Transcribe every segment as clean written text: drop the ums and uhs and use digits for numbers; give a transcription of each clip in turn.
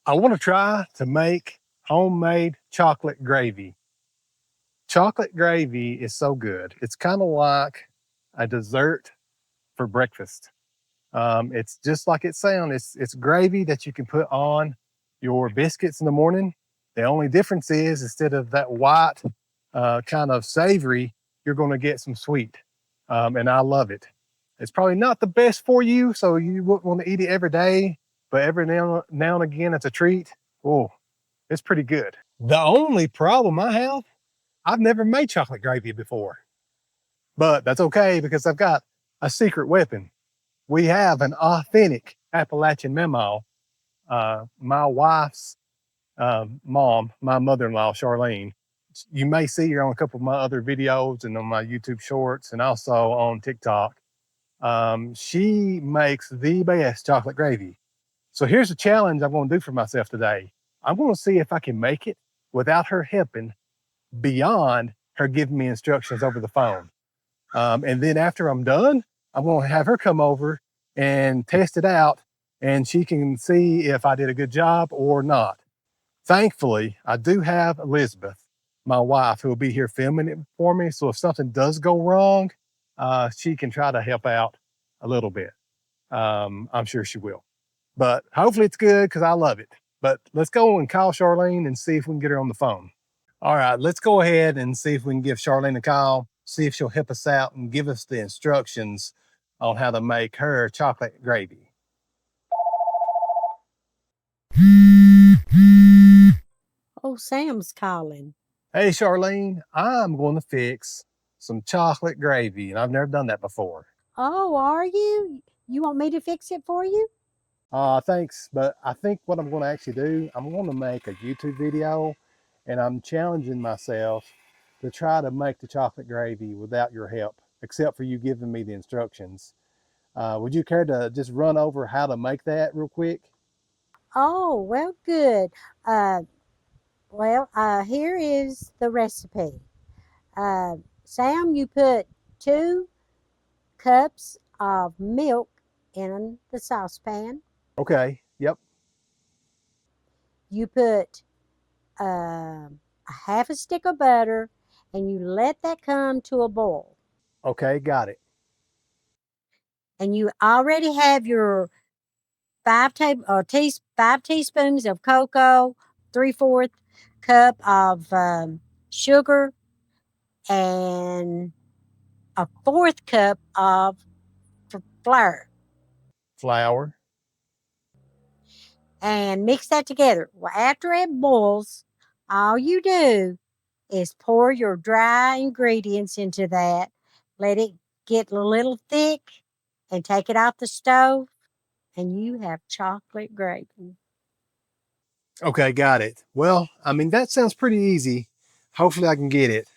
I want to try to make homemade chocolate gravy. Chocolate gravy is so good. It's kind of like a dessert for breakfast. It's just like it sounds. It's gravy that you can put on your biscuits in the morning. The only difference is instead of that white kind of savory, you're going to get some sweet, and I love it. It's probably not the best for you, so you wouldn't want to eat it every day, but every now and again, it's a treat. Oh, it's pretty good. The only problem I have, I've never made chocolate gravy before, but that's okay because I've got a secret weapon. We have an authentic Appalachian Mamaw. My wife's mom, my mother-in-law, Charlene, you may see her on a couple of my other videos and on my YouTube shorts and also on TikTok. She makes the best chocolate gravy. So here's the challenge I'm going to do for myself today. I'm going to see if I can make it without her helping beyond her giving me instructions over the phone. And then after I'm done, I'm going to have her come over and test it out and she can see if I did a good job or not. Thankfully, I do have Elizabeth, my wife, who will be here filming it for me. So if something does go wrong, she can try to help out a little bit. I'm sure she will. But hopefully it's good because I love it. But let's go and call Charlene and see if we can get her on the phone. All right, let's go ahead and see if we can give Charlene a call, see if she'll help us out and give us the instructions on how to make her chocolate gravy. Oh, Sam's calling. Hey, Charlene, I'm going to fix some chocolate gravy, and I've never done that before. Oh, are you? You want me to fix it for you? Thanks, but I think what I'm going to actually do, I'm going to make a YouTube video, and I'm challenging myself to try to make the chocolate gravy without your help, except for you giving me the instructions. Would you care to just run over how to make that real quick? Oh, well, good. Uh, Here is the recipe. Sam, you put 2 cups of milk in the saucepan. Okay, yep. You put a half a stick of butter, and you let that come to a boil. Okay, got it. And you already have your 5 teaspoons of cocoa, 3/4 cup of sugar, and a 1/4 cup of flour, Flour. and mix that together. Well, after it boils, all you do is pour your dry ingredients into that, let it get a little thick, and take it off the stove, and you have chocolate gravy. Okay, got it. Well, I mean, that sounds pretty easy. Hopefully I can get it.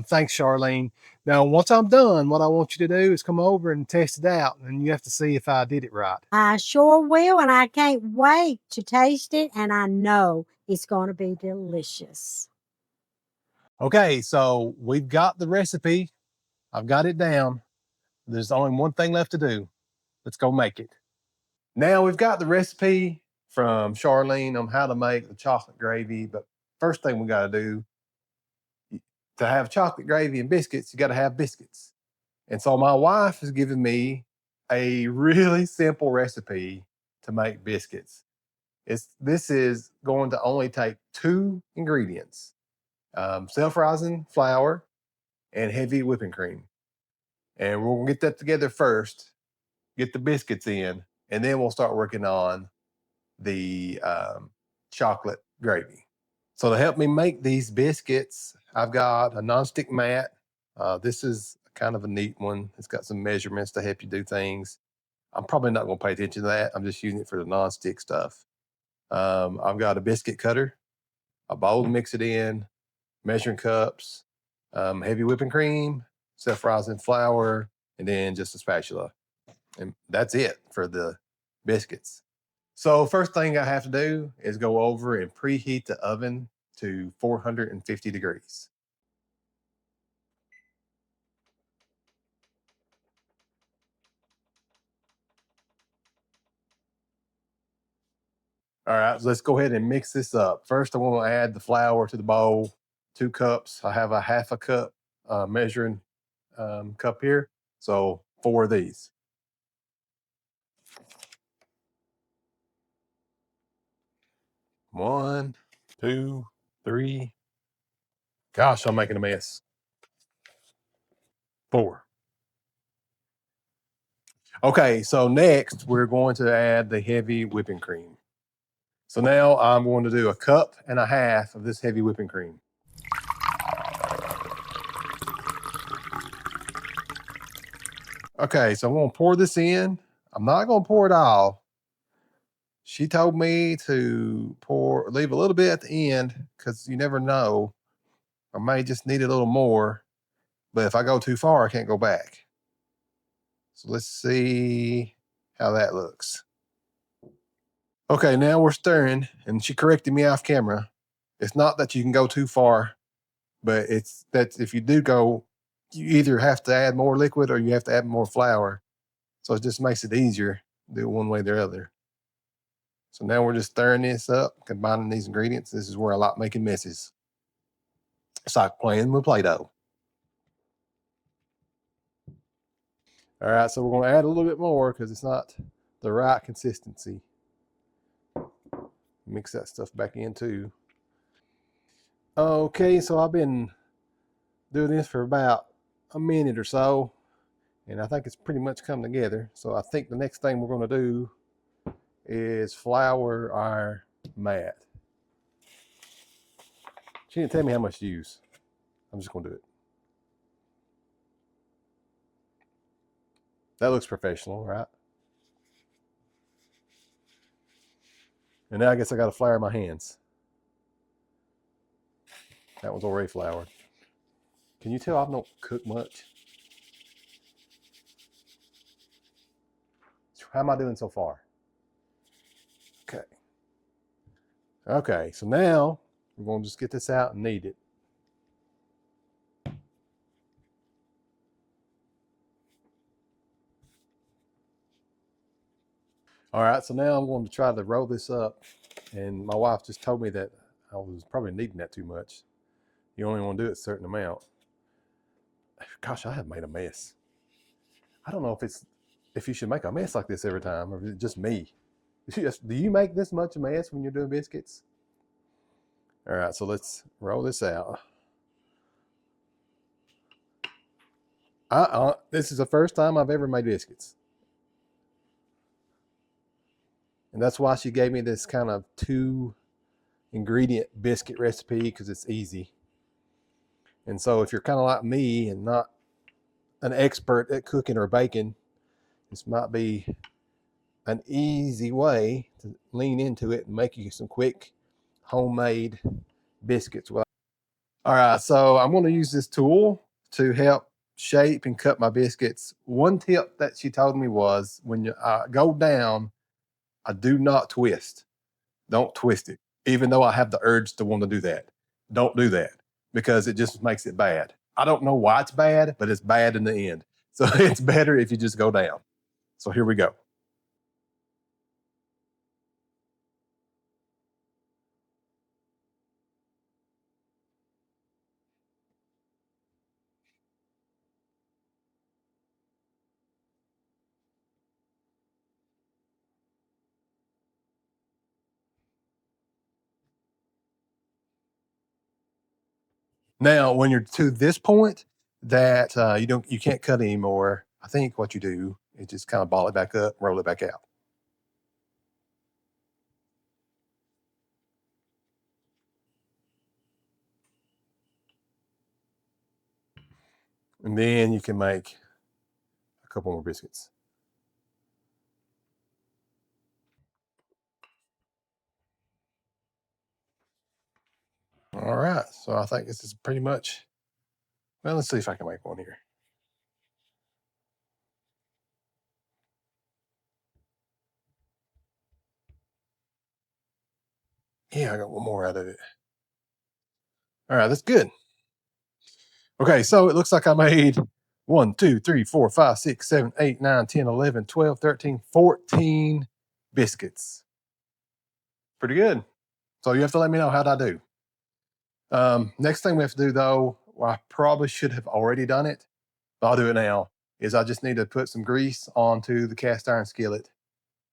Thanks, Charlene. Now, once I'm done, what I want you to do is come over and test it out, and you have to see if I did it right. I sure will, and I can't wait to taste it, and I know it's going to be delicious. Okay, so we've got the recipe. I've got it down. There's only one thing left to do. Let's go make it. Now we've got the recipe from Charlene on how to make the chocolate gravy, but first thing we got to do to have chocolate gravy and biscuits, you got to have biscuits. And so my wife has given me a really simple recipe to make biscuits. This is going to only take 2 ingredients: self-rising flour and heavy whipping cream. And we'll get that together first, get the biscuits in, and then we'll start working on the chocolate gravy. So to help me make these biscuits, I've got a nonstick mat. This is kind of a neat one. It's got some measurements to help you do things. I'm probably not going to pay attention to that. I'm just using it for the nonstick stuff. I've got a biscuit cutter, a bowl to mix it in, measuring cups, heavy whipping cream, self-rising flour, and then just a spatula. And that's it for the biscuits. So first thing I have to do is go over and preheat the oven to 450 degrees. All right, so let's go ahead and mix this up. First, I want to add the flour to the bowl, 2 cups. I have a half a cup measuring cup here. So 4 of these. One, two, three. Gosh, I'm making a mess. 4. Okay, so next we're going to add the heavy whipping cream. So now I'm going to do 1.5 cups of this heavy whipping cream. Okay, so I'm going to pour this in. I'm not going to pour it all. She told me to leave a little bit at the end because you never know. I may just need a little more, but if I go too far, I can't go back. So let's see how that looks. Okay, now we're stirring, and she corrected me off camera. It's not that you can go too far, but it's that if you do go, you either have to add more liquid or you have to add more flour. So it just makes it easier to do it one way or the other. So now we're just stirring this up, combining these ingredients. This is where I like making messes. It's like playing with Play-Doh. All right, so we're going to add a little bit more because it's not the right consistency. Mix that stuff back in too. Okay, so I've been doing this for about a minute or so, and I think it's pretty much come together. So I think the next thing we're going to do is flour our mat. She didn't tell me how much to use. I'm just going to do it. That looks professional, right? And now I guess I got to flour my hands. That one's already floured. Can you tell I don't cook much? How am I doing so far? Okay. Okay, so now we're going to just get this out and knead it. All right, so now I'm going to try to roll this up. And my wife just told me that I was probably kneading that too much. You only want to do it a certain amount. Gosh, I have made a mess. I don't know if you should make a mess like this every time, or is it just me? Do you make this much mess when you're doing biscuits? All right, so let's roll this out. This is the first time I've ever made biscuits. And that's why she gave me this kind of 2-ingredient biscuit recipe, because it's easy. And so if you're kind of like me and not an expert at cooking or baking, this might be an easy way to lean into it and make you some quick homemade biscuits. All right, so I'm going to use this tool to help shape and cut my biscuits. One tip that she told me was when you go down, I do not twist. Don't twist it. Even though I have the urge to want to do that. Don't do that because it just makes it bad. I don't know why it's bad, but it's bad in the end. So it's better if you just go down. So here we go. Now, when you're to this point that you can't cut anymore, I think what you do is just kind of ball it back up, roll it back out. And then you can make a couple more biscuits. All right, so I think this is pretty much, well, let's see if I can make one here. Yeah, I got one more out of it. All right, that's good. Okay, so it looks like I made 1, 2, 3, 4, 5, 6, 7, 8, 9, 10, 11, 12, 13, 14 biscuits. Pretty good. So you have to let me know how'd I do. Next thing we have to do though, well, I probably should have already done it, but I'll do it now, is I just need to put some grease onto the cast iron skillet,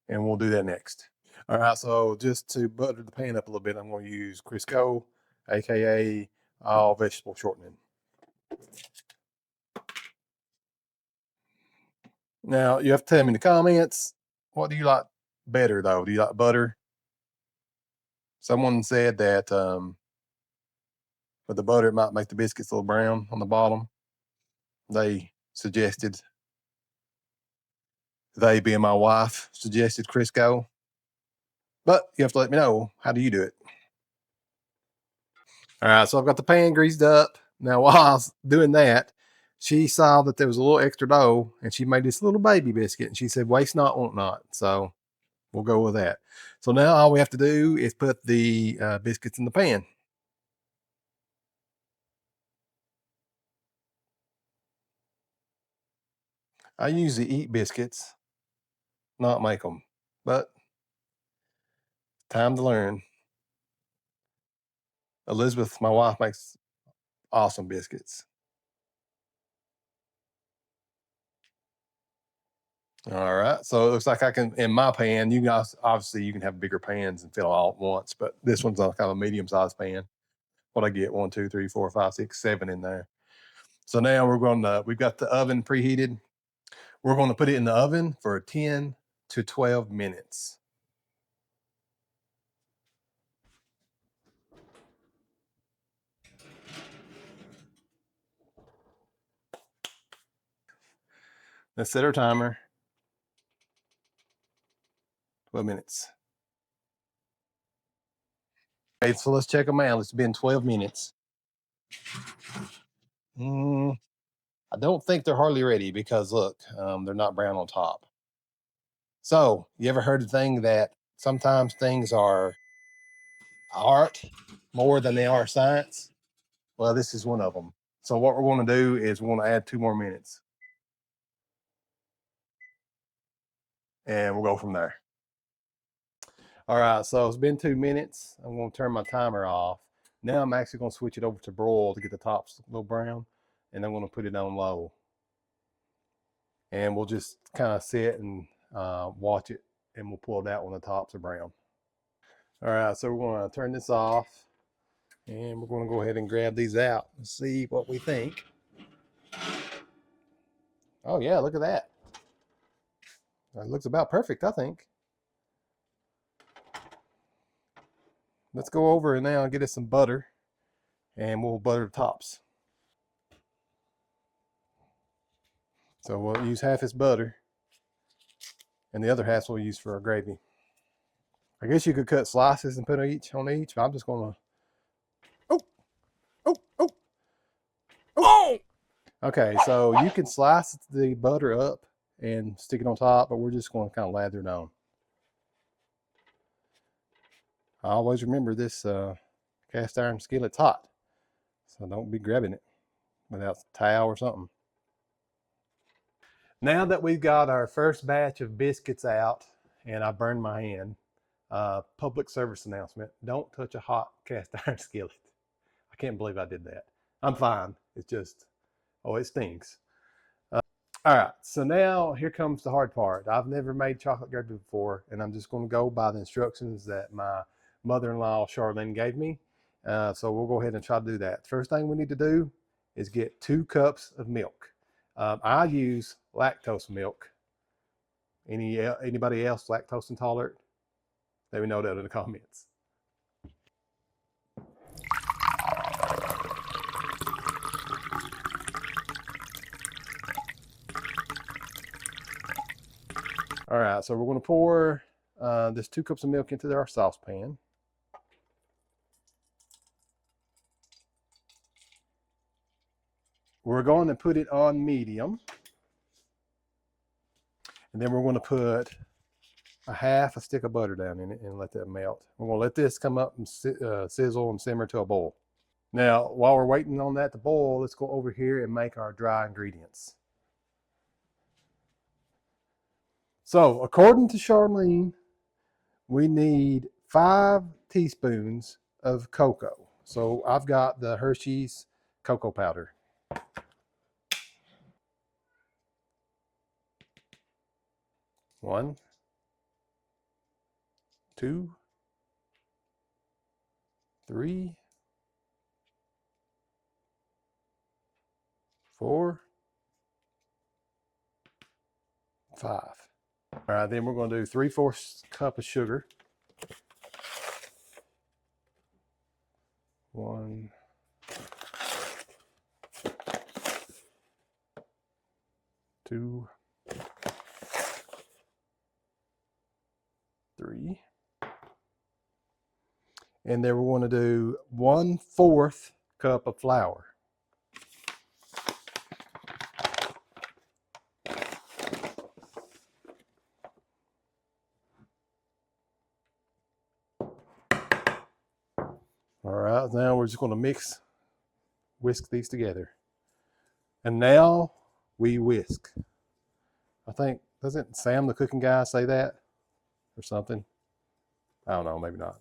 and we'll do that next. All right, so just to butter the pan up a little bit, I'm going to use Crisco, aka all vegetable shortening. Now you have to tell me in the comments, what do you like better though? Do you like butter? Someone said that with the butter it might make the biscuits a little brown on the bottom. They suggested, they being my wife, suggested Crisco. But you have to let me know, how do you do it? All right, so I've got the pan greased up. Now, while I was doing that, she saw that there was a little extra dough, and she made this little baby biscuit, and she said, waste not, want not. So we'll go with that. So now all we have to do is put the biscuits in the pan. I usually eat biscuits, not make them, but time to learn. Elizabeth, my wife, makes awesome biscuits. All right, so it looks like I can, in my pan, you guys, obviously you can have bigger pans and fill all at once, but this one's kind of a medium-sized pan. What I get, 1, 2, 3, 4, 5, 6, 7 in there. So now we've got the oven preheated. We're going to put it in the oven for 10 to 12 minutes. Let's set our timer. 12 minutes. Okay, so let's check them out. It's been 12 minutes. I don't think they're hardly ready because look, they're not brown on top. So you ever heard the thing that sometimes things are art more than they are science? Well, this is one of them. So what we're going to do is we're going to add 2 more minutes. And we'll go from there. All right, so it's been 2 minutes. I'm going to turn my timer off. Now I'm actually going to switch it over to broil to get the tops a little brown, and I'm going to put it on low. And we'll just kind of sit and watch it, and we'll pull it out when the tops are brown. All right, so we're going to turn this off, and we're going to go ahead and grab these out and see what we think. Oh yeah, look at that. That looks about perfect, I think. Let's go over and now get us some butter, and we'll butter the tops. So we'll use half this butter, and the other half we'll use for our gravy. I guess you could cut slices and put each on each, but I'm just gonna. Oh! Okay, so you can slice the butter up and stick it on top, but we're just going to kind of lather it on. I always remember this cast iron skillet's hot, so don't be grabbing it without a towel or something. Now that we've got our first batch of biscuits out and I burned my hand, public service announcement, don't touch a hot cast iron skillet. I can't believe I did that. I'm fine. It's just, oh, it stinks. All right, so now here comes the hard part. I've never made chocolate gravy before, and I'm just going to go by the instructions that my mother-in-law, Charlene, gave me. So we'll go ahead and try to do that. First thing we need to do is get 2 cups of milk. I use lactose milk. Anybody else lactose intolerant? Let me know that in the comments. All right, so we're going to pour this 2 cups of milk into our saucepan. We're going to put it on medium. And then we're going to put a half a stick of butter down in it and let that melt. We're going to let this come up and sizzle and simmer to a boil. Now, while we're waiting on that to boil, let's go over here and make our dry ingredients. So, according to Charlene, we need 5 teaspoons of cocoa. So I've got the Hershey's cocoa powder. 1, 2, 3, 4, 5. All right, then we're going to do 3/4 cup of sugar. 1, 2, 3. And then we're going to do 1/4 cup of flour. All right, now we're just going to whisk these together. And now we whisk. I think, doesn't Sam, the cooking guy, say that or something? I don't know, maybe not.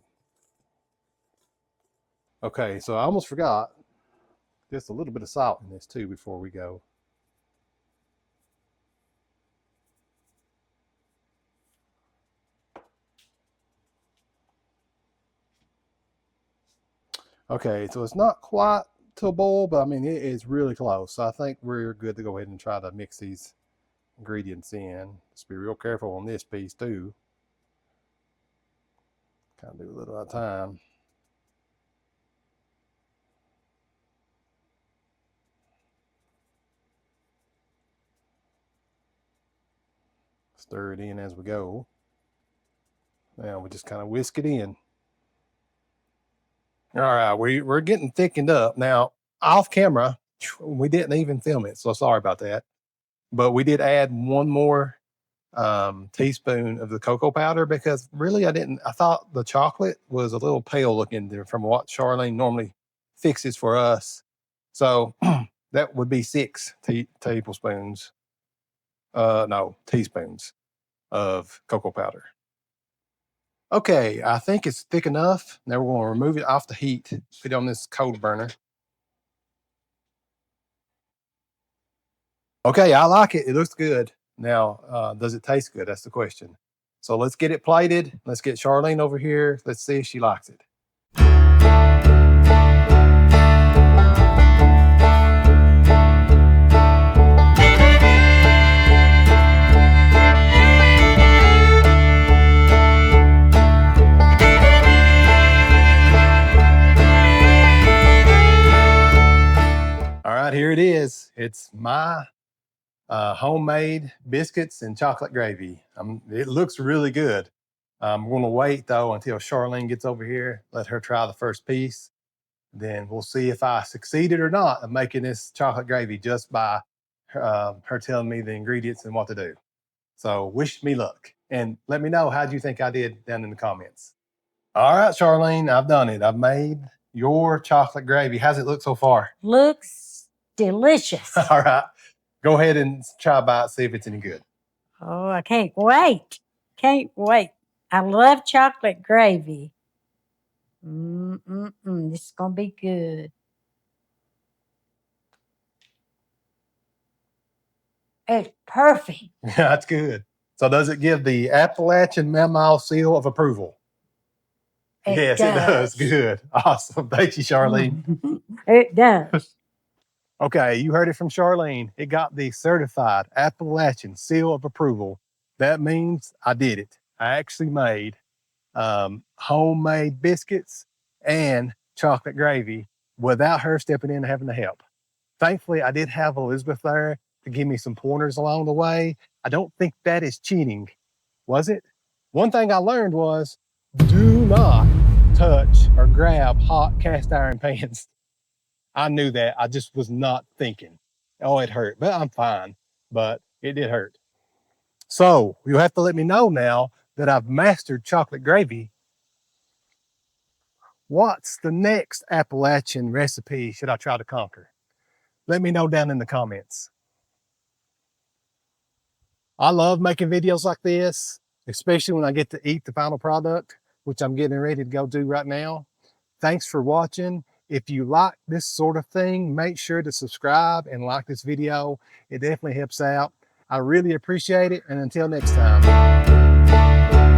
Okay, so I almost forgot just a little bit of salt in this too before we go. Okay, so it's not quite to a boil, but I mean, it is really close. So I think we're good to go ahead and try to mix these ingredients in. Just be real careful on this piece too. Kind of do a little at a time. Stir it in as we go. Now we just kind of whisk it in. All right, we're getting thickened up. Now, off camera, we didn't even film it, so sorry about that. But we did add 1 more teaspoon of the cocoa powder because really I thought the chocolate was a little pale looking there from what Charlene normally fixes for us. So that would be 6 teaspoons of cocoa powder. Okay, I think it's thick enough. Now we're going to remove it off the heat, put it on this cold burner. Okay, I like it. It looks good. Now, does it taste good? That's the question. So let's get it plated. Let's get Charlene over here. Let's see if she likes it. All right, here it is. It's my homemade biscuits and chocolate gravy. It looks really good. I'm going to wait though until Charlene gets over here. Let her try the first piece. Then we'll see if I succeeded or not in making this chocolate gravy just by her telling me the ingredients and what to do. So wish me luck and let me know how you think I did down in the comments. All right, Charlene, I've done it. I've made your chocolate gravy. How's it look so far? Looks delicious. All right. Go ahead and try a bite, see if it's any good. Oh, I can't wait. Can't wait. I love chocolate gravy. This is going to be good. It's perfect. Yeah, that's good. So does it give the Appalachian Mamaw seal of approval? Yes, it does. Good. Awesome. Thank you, Charlene. It does. Okay, you heard it from Charlene. It got the certified Appalachian seal of approval. That means I did it. I actually made homemade biscuits and chocolate gravy without her stepping in and having to help. Thankfully, I did have Elizabeth there to give me some pointers along the way. I don't think that is cheating, was it? One thing I learned was do not touch or grab hot cast iron pans. I knew that. I just was not thinking. Oh, it hurt, but I'm fine. But it did hurt. So you'll have to let me know now that I've mastered chocolate gravy. What's the next Appalachian recipe should I try to conquer? Let me know down in the comments. I love making videos like this, especially when I get to eat the final product. which I'm getting ready to go do right now. Thanks for watching. If you like this sort of thing, make sure to subscribe and like this video. It definitely helps out. I really appreciate it. And until next time.